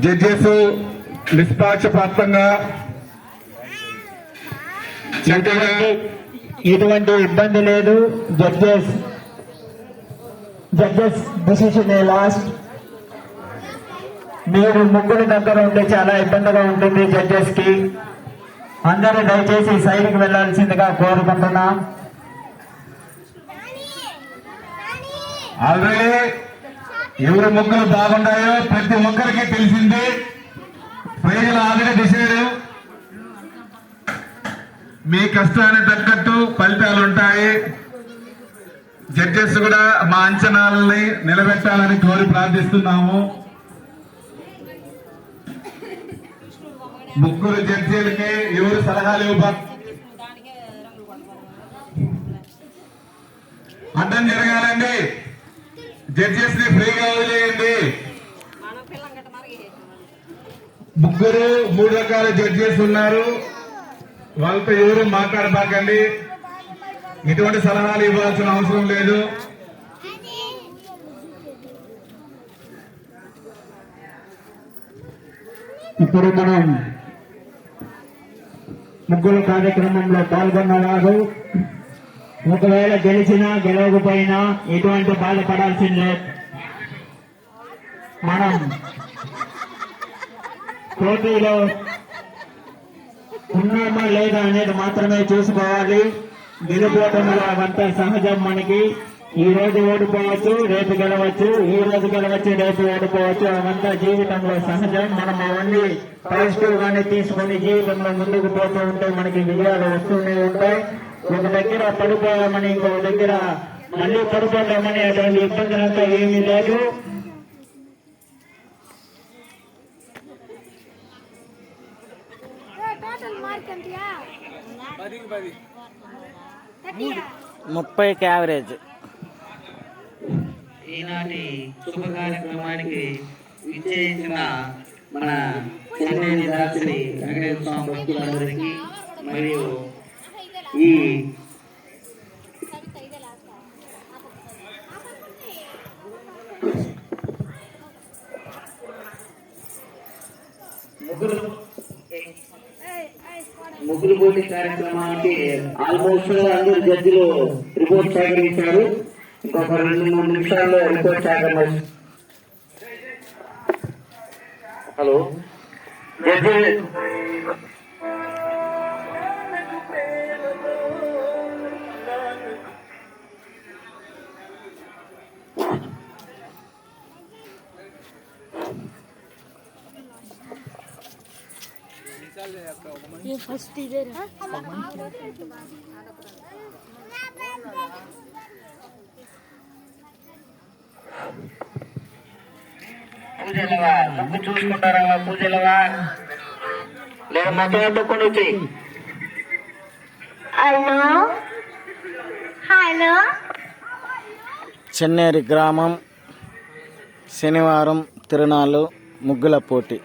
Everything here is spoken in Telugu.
జడ్జెస్ నిష్పాక్షపాతంగా ఎటువంటి ఇబ్బంది లేదు. Judges decision last. మీరు ముగ్గురు దగ్గర ఉంటే చాలా ఇబ్బందిగా ఉంటుంది జడ్జెస్ కి. అందరూ దయచేసి సైడ్కి వెళ్లాల్సిందిగా కోరుకుంటున్నా. ఆల్రెడీ ఎవరు ముగ్గురు బాగున్నాయో ప్రతి ఒక్కరికి తెలిసింది. ప్రజలు ఆల్రెడీ డిసైడ్. మీ కష్టానికి తగ్గట్టు ఫలితాలు ఉంటాయి. జడ్జెస్ కూడా మా అంచనాలని నిలబెట్టాలని కోరి ప్రార్థిస్తున్నాము. ముగ్గురు జడ్జీలకి ఎవరు సలహాలు ఇవ్వబోతున్నారు? అడ్డం జరగాలండి. జడ్జెస్ ని ఫ్రీగా వదిలేయండి. ముగ్గురు 3 రకాల జడ్జెస్ ఉన్నారు. వాళ్ళతో ఎవరు మాట్లాడబాకండి. ఎటువంటి సలహాలు ఇవ్వాల్సిన అవసరం లేదు. ఇప్పుడు మనం ముగ్గురు కార్యక్రమంలో పాల్గొన్నవారు ఒకవేళ గెలిచినా గెలవకపోయినా ఎటువంటి బాధపడాల్సిందే. మనం పోటీలో ఉన్నామా లేదా అనేది మాత్రమే చూసుకోవాలి. గెలుపోవటంలో అవంతా సహజం. మనకి ఈ రోజు ఓడిపోవచ్చు, రేపు గెలవచ్చు, ఈ రోజు గెలవచ్చు, రేపు ఓడిపోవచ్చు. అవంతా జీవితంలో సహజం. మనం అవన్నీ పాజిటివ్ గానే తీసుకొని జీవితంలో ముందుకు పోతూ ఉంటే మనకి విజయాలు వస్తూనే ఉంటాయి. ఒక దగ్గర పడిపోయామని ఇంకొక దగ్గర మళ్ళీ పడిపోతామని అటువంటి ఇబ్బందులంతా ఏమీ లేదు. ముప్పైకి యావరేజ్. ఈనాటి శుభ కార్యక్రమానికి విచ్చేసిన మన చెన్నై దాసరి వెంకటేశ్వర స్వామి భక్తులందరికీ మరియు ఈ ముగ్గురు పోటీ కార్యక్రమానికి ఆల్మోస్ట్ అందరూ జడ్జిలు రిపోర్ట్ సేకరించారు. ఇంకొక 2-3 నిమిషాల్లో రిపోర్ట్ సేకరణ. హలో జడ్జి, फर्स्ट इधर పూజలవా ముగ్గు చూసుకుంటారా? పూజలవా లేదా మొత్తం ఎట్టుకొని వచ్చి. Hello hello. చెన్నేరి గ్రామం శనివారం తిరునాళ్ళు ముగ్గుల పోటీ.